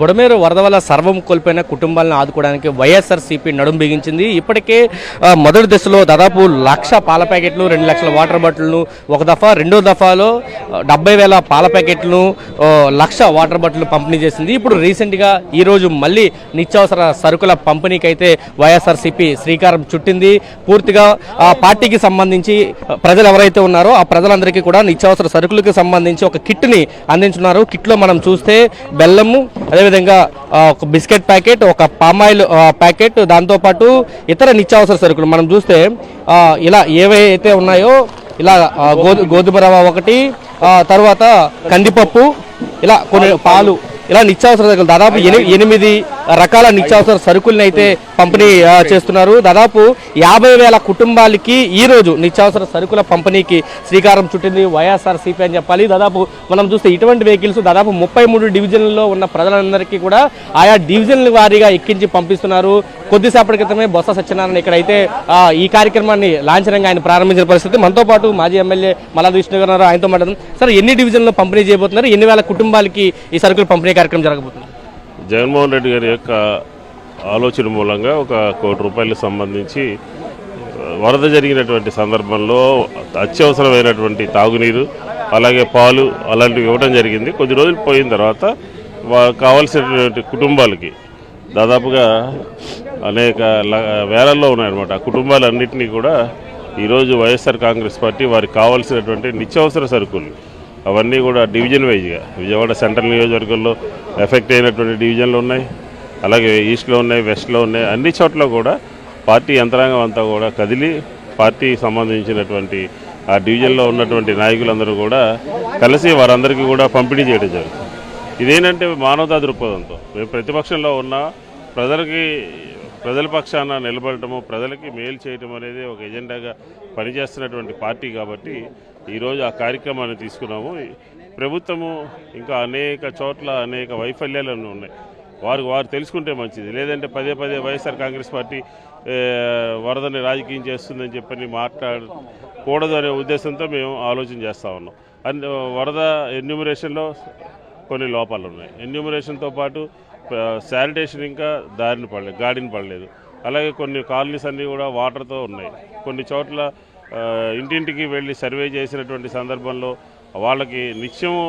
బుడమేరు వరద వల్ల సర్వం కోల్పోయిన కుటుంబాలను ఆదుకోవడానికి వైఎస్ఆర్సీపీ నడుం బిగించింది. ఇప్పటికే మొదటి దశలో దాదాపు 1,00,000 పాల ప్యాకెట్లు, 2 లక్షల వాటర్ బాటిల్ను ఒక దఫా, రెండో దఫాలో 70,000 పాల ప్యాకెట్లను, 1,00,000 వాటర్ బాటిల్ పంపిణీ చేసింది. ఇప్పుడు రీసెంట్గా ఈరోజు మళ్ళీ నిత్యావసర సరుకుల పంపిణీకి అయితే వైఎస్ఆర్సీపీ శ్రీకారం చుట్టింది. పూర్తిగా ఆ పార్టీకి సంబంధించి ప్రజలు ఎవరైతే ఉన్నారో ఆ ప్రజలందరికీ కూడా నిత్యావసర సరుకులకు సంబంధించి ఒక కిట్ని అందించున్నారు. కిట్లో మనం చూస్తే బెల్లము, అదేవిధంగా ఒక బిస్కెట్ ప్యాకెట్, ఒక పామాయిల్ ప్యాకెట్, దాంతోపాటు ఇతర నిత్యావసర సరుకులు మనం చూస్తే ఇలా ఏవైతే ఉన్నాయో ఇలా గోధుమ రవ్వ ఒకటి, తర్వాత కందిపప్పు, ఇలా కొన్ని పాలు, ఇలా నిత్యావసర సరుకులు దాదాపు 8 రకాల నిత్యావసర సరుకుల్ని అయితే పంపిణీ చేస్తున్నారు. దాదాపు 50,000 కుటుంబాలకి ఈరోజు నిత్యావసర సరుకుల పంపిణీకి శ్రీకారం చుట్టింది వైఎస్ఆర్సీపీ అని చెప్పాలి. దాదాపు మనం చూస్తే ఇటువంటి వెహికల్స్ దాదాపు 33 డివిజన్లలో ఉన్న ప్రజలందరికీ కూడా ఆయా డివిజన్ల వారీగా ఎక్కించి పంపిస్తున్నారు. కొద్దిసేపటి క్రితమే బొత్స సత్యనారాయణ ఇక్కడైతే ఈ కార్యక్రమాన్ని లాంఛనంగా ఆయన ప్రారంభించిన పరిస్థితి. మనతో పాటు మాజీ ఎమ్మెల్యే మల్లాది విష్ణు గారు ఆయనతో మాట్లాడుతున్నాం. సార్, ఎన్ని డివిజన్లో పంపిణీ చేయబోతున్నారు? ఎన్ని వేల కుటుంబాలకి ఈ సరుకులు పంపిణీ కార్యక్రమం జరగబోతుంది? జగన్మోహన్ రెడ్డి గారి యొక్క ఆలోచన మూలంగా 1 కోటి రూపాయలకు సంబంధించి వరద జరిగినటువంటి సందర్భంలో అత్యవసరమైనటువంటి తాగునీరు, అలాగే పాలు అలాంటివి ఇవ్వడం జరిగింది. కొద్ది రోజులు పోయిన తర్వాత కావాల్సినటువంటి కుటుంబాలకి దాదాపుగా అనేక వేలల్లో ఉన్నాయన్నమాట. ఆ కుటుంబాలన్నింటినీ కూడా ఈరోజు వైఎస్ఆర్ కాంగ్రెస్ పార్టీ వారికి కావాల్సినటువంటి నిత్యావసర సరుకులు అవన్నీ కూడా డివిజన్ వైజ్గా విజయవాడ సెంట్రల్ నియోజకవర్గంలో ఎఫెక్ట్ అయినటువంటి డివిజన్లు ఉన్నాయి, అలాగే ఈస్ట్లో ఉన్నాయి, వెస్ట్లో ఉన్నాయి. అన్ని చోట్ల కూడా పార్టీ యంత్రాంగం అంతా కూడా కదిలి పార్టీకి సంబంధించినటువంటి ఆ డివిజన్లో ఉన్నటువంటి నాయకులందరూ కూడా కలిసి వారందరికీ కూడా పంపిణీ చేయడం జరుగుతుంది. ఇదేంటంటే మానవతా దృక్పథంతో మేము ప్రతిపక్షంలో ఉన్న ప్రజల పక్షాన నిలబడటము, ప్రజలకి మేలు చేయటం అనేది ఒక ఎజెండాగా పనిచేస్తున్నటువంటి పార్టీ కాబట్టి ఈరోజు ఆ కార్యక్రమాన్ని తీసుకున్నాము. ప్రభుత్వము ఇంకా అనేక చోట్ల అనేక వైఫల్యాలు ఉన్నాయి. వారు తెలుసుకుంటే మంచిది. లేదంటే పదే వైఎస్ఆర్ కాంగ్రెస్ పార్టీ వరదని రాజకీయం చేస్తుందని చెప్పని మాట్లాడకూడదు అనే ఉద్దేశంతో మేము ఆలోచన చేస్తూ ఉన్నాం. వరద ఎన్యూమరేషన్లో కొన్ని లోపాలు ఉన్నాయి. ఎన్యూమరేషన్తో పాటు శానిటేషన్ ఇంకా గాడిని పడలేదు. అలాగే కొన్ని కాలనీస్ అన్నీ కూడా వాటర్తో ఉన్నాయి. కొన్ని చోట్ల ఇంటింటికి వెళ్ళి సర్వే చేసినటువంటి సందర్భంలో వాళ్ళకి నిత్యము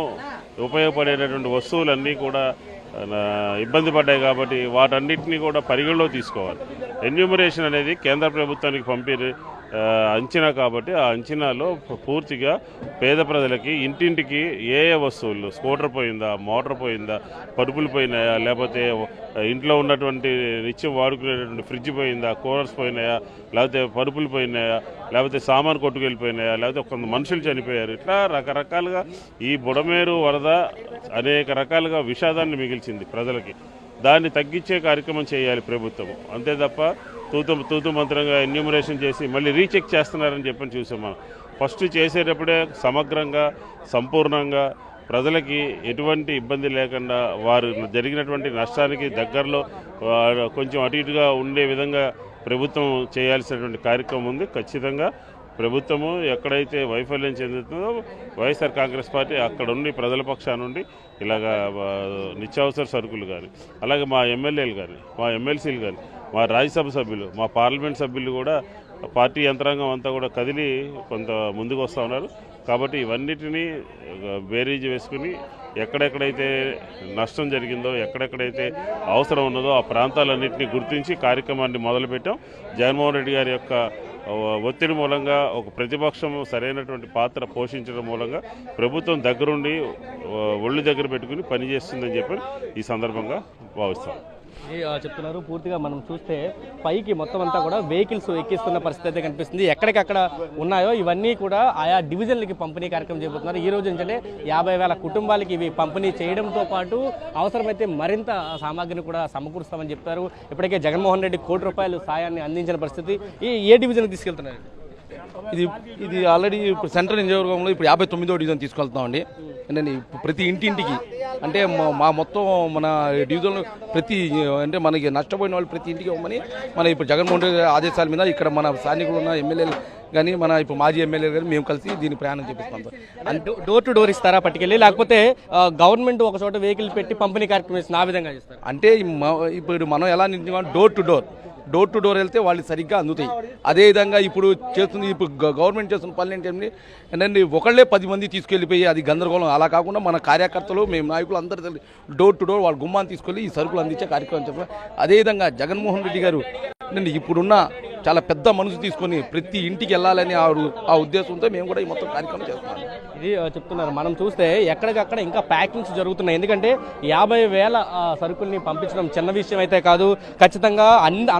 ఉపయోగపడేటటువంటి వస్తువులన్నీ కూడా ఇబ్బంది పడ్డాయి. కాబట్టి వాటన్నిటినీ కూడా పరిగణలో తీసుకోవాలి. ఎన్యూమరేషన్ అనేది కేంద్ర ప్రభుత్వానికి పంపే అంచనా కాబట్టి ఆ అంచనాలో పూర్తిగా పేద ప్రజలకి ఇంటింటికి ఏ వస్తువులు, స్కూటర్ పోయిందా, మోటార్ పోయిందా, పరుపులు పోయినాయా, లేకపోతే ఇంట్లో ఉన్నటువంటి నిత్యం వాడుకునేటువంటి ఫ్రిడ్జ్ పోయిందా, కూలర్స్ పోయినాయా, లేకపోతే పరుపులు పోయినాయా, లేకపోతే సామాను కొట్టుకెళ్ళిపోయినాయా, లేకపోతే కొంత మనుషులు చనిపోయారు, ఇట్లా రకరకాలుగా ఈ బుడమేరు వరద అనేక రకాలుగా విషాదాన్ని మిగిల్చింది ప్రజలకి. దాన్ని తగ్గించే కార్యక్రమం చేయాలి ప్రభుత్వం. అంతే తప్ప తూతు మంత్రంగా ఎన్యూమరేషన్ చేసి మళ్ళీ రీచెక్ చేస్తున్నారని చెప్పని చూసాం. మనం ఫస్ట్ చేసేటప్పుడే సమగ్రంగా, సంపూర్ణంగా ప్రజలకి ఎటువంటి ఇబ్బంది లేకుండా వారు జరిగినటువంటి నష్టానికి దగ్గరలో కొంచెం అటు ఇటుగా ఉండే విధంగా ప్రభుత్వం చేయాల్సినటువంటి కార్యక్రమం ఉంది. ఖచ్చితంగా ప్రభుత్వము ఎక్కడైతే వైఫల్యం చెందుతుందో వైఎస్ఆర్ కాంగ్రెస్ పార్టీ అక్కడ ఉండి ప్రజల పక్షాన నుండి ఇలాగా నిత్యావసర సరుకులు కానీ, అలాగే మా ఎమ్మెల్యేలు కానీ, మా ఎమ్మెల్సీలు కానీ, మా రాజ్యసభ సభ్యులు, మా పార్లమెంట్ సభ్యులు కూడా పార్టీ యంత్రాంగం అంతా కూడా కదిలి కొంత ముందుకు వస్తూ ఉన్నారు. కాబట్టి ఇవన్నిటినీ బేరీజ్ వేసుకుని ఎక్కడెక్కడైతే నష్టం జరిగిందో, ఎక్కడెక్కడైతే అవసరం ఉన్నదో ఆ ప్రాంతాలన్నింటినీ గుర్తించి కార్యక్రమాన్ని మొదలుపెట్టాం. జగన్మోహన్ రెడ్డి గారి యొక్క ఒత్తిడి మూలంగా ఒక ప్రతిపక్షం సరైనటువంటి పాత్ర పోషించడం మూలంగా ప్రభుత్వం దగ్గరుండి ఒళ్ళు దగ్గర పెట్టుకుని పనిచేస్తుందని చెప్పి ఈ సందర్భంగా భావిస్తాం. చెప్తున్నారు. పూర్తిగా మనం చూస్తే పైకి మొత్తం అంతా కూడా వెహికల్స్ ఎక్కిస్తున్న పరిస్థితి అయితే కనిపిస్తుంది. ఎక్కడికక్కడ ఉన్నాయో ఇవన్నీ కూడా ఆయా డివిజన్లకి పంపిణీ కార్యక్రమం చేయబోతున్నారు. ఈ రోజు ఏంటంటే 50,000 కుటుంబాలకి ఇవి పంపిణీ చేయడంతో పాటు అవసరమైతే మరింత సామాగ్రిని కూడా సమకూరుస్తామని చెప్తారు. ఇప్పటికే జగన్మోహన్ రెడ్డి 1 కోటి రూపాయలు సాయాన్ని అందించిన పరిస్థితి. ఏ డివిజన్కి తీసుకెళ్తున్నారు? ఇది ఇది ఆల్రెడీ ఇప్పుడు సెంట్రల్ నియోజకవర్గంలో ఇప్పుడు 59వ డివిజన్ తీసుకెళ్తామండి. ఏంటంటే ప్రతి ఇంటింటికి అంటే మా మొత్తం మన డివిజన్లో ప్రతి అంటే మనకి నష్టపోయిన వాళ్ళు ప్రతి ఇంటికి ఇవ్వమని మన ఇప్పుడు జగన్మోహన్ రెడ్డి ఆదేశాల మీద ఇక్కడ మన స్థానికులు ఉన్న ఎమ్మెల్యేలు కానీ మన ఇప్పుడు మాజీ ఎమ్మెల్యేలు కానీ మేము కలిసి దీని ప్రయాణం చేపిస్తాం సార్. అంటే డోర్ టు డోర్ ఇస్తారా పట్టుకెళ్ళి, లేకపోతే గవర్నమెంట్ ఒక చోట వెహికల్ పెట్టి పంపిణీ కార్యక్రమం ఇస్తుంది, ఆ విధంగా చేస్తారు? అంటే ఇప్పుడు మనం ఎలా నించున్నాం డోర్ టు డోర్ వెళ్తే వాళ్ళు సరిగ్గా అందుతాయి. అదేవిధంగా ఇప్పుడు చేస్తుంది ఇప్పుడు గవర్నమెంట్ చేస్తున్న పనులు ఏంటంటే ఒకళ్ళే 10 మంది తీసుకెళ్ళిపోయి అది గందరగోళం. అలా కాకుండా మన కార్యకర్తలు మేము నాయకులు అందరూ డోర్ టు డోర్ వాళ్ళ గుమ్మాన్ని తీసుకెళ్ళి ఈ సరుకులు అందించే కార్యక్రమం చేస్తున్నాం. అదేవిధంగా జగన్మోహన్ రెడ్డి గారు ఇప్పుడున్న చాలా పెద్ద మనసు తీసుకొని ప్రతి ఇంటికి వెళ్ళాలని ఆ ఉద్దేశంతో మేము కూడా ఈ మొత్తం కార్యక్రమం చేస్తున్నాం. ఇది చెప్తున్నారు. మనం చూస్తే ఎక్కడికక్కడ ఇంకా ప్యాకింగ్స్ జరుగుతున్నాయి. ఎందుకంటే 50,000 సరుకుల్ని పంపించడం చిన్న విషయం అయితే కాదు. ఖచ్చితంగా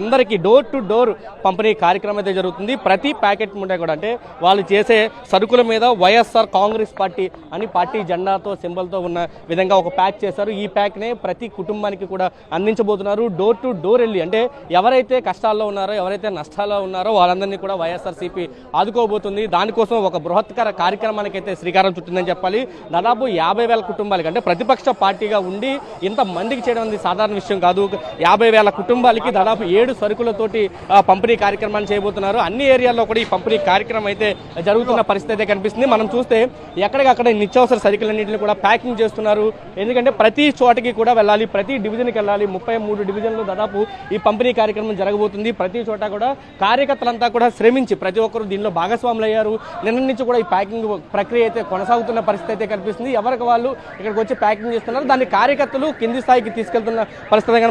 అందరికీ డోర్ టు డోర్ పంపిణీ కార్యక్రమం అయితే జరుగుతుంది. ప్రతి ప్యాకెట్ ముందే కూడా అంటే వాళ్ళు చేసే సరుకుల మీద వైఎస్ఆర్ కాంగ్రెస్ పార్టీ అని పార్టీ జెండాతో సింబల్తో ఉన్న విధంగా ఒక ప్యాక్ చేశారు. ఈ ప్యాక్నే ప్రతి కుటుంబానికి కూడా అందించబోతున్నారు. డోర్ టు డోర్ వెళ్ళి అంటే ఎవరైతే కష్టాల్లో ఉన్నారో, ఎవరైతే నష్టాల్లో ఉన్నారో వాళ్ళందరినీ కూడా వైఎస్ఆర్సీపీ ఆదుకోబోతుంది. దానికోసం ఒక బృహత్కర కార్యక్రమానికి అయితే శ్రీకారం చుట్టిందని చెప్పాలి. దాదాపు 50,000 కుటుంబాలకి అంటే ప్రతిపక్ష పార్టీగా ఉండి ఇంతమందికి చేయడం అనేది సాధారణ విషయం కాదు. 50,000 కుటుంబాలకి దాదాపు 7 సరుకులతోటి పంపిణీ కార్యక్రమాన్ని చేయబోతున్నారు. అన్ని ఏరియాల్లో కూడా ఈ పంపిణీ కార్యక్రమం అయితే జరుగుతున్న పరిస్థితి అయితే కనిపిస్తుంది. మనం చూస్తే ఎక్కడికక్కడ నిత్యావసర సరుకులన్నింటినీ కూడా ప్యాకింగ్ చేస్తున్నారు. ఎందుకంటే ప్రతి చోటకి కూడా వెళ్ళాలి, ప్రతి డివిజన్కి వెళ్ళాలి. 33 డివిజన్లు దాదాపు ఈ పంపిణీ కార్యక్రమం జరగబోతుంది. ప్రతి చోట కూడా కార్యకర్తలంతా కూడా శ్రమించి ప్రతి ఒక్కరు దీనిలో భాగస్వాములు అయ్యారు. నిన్న నుంచి కూడా ఈ ప్యాకింగ్ ప్రక్రియ అయితే కొనసాగుతున్న పరిస్థితి అయితే కనిపిస్తుంది. ఎవరికి వాళ్ళు ఇక్కడికి వచ్చి ప్యాకింగ్ చేస్తున్నారు. దాన్ని కార్యకర్తలు కింది స్థాయికి తీసుకెళ్తున్న పరిస్థితి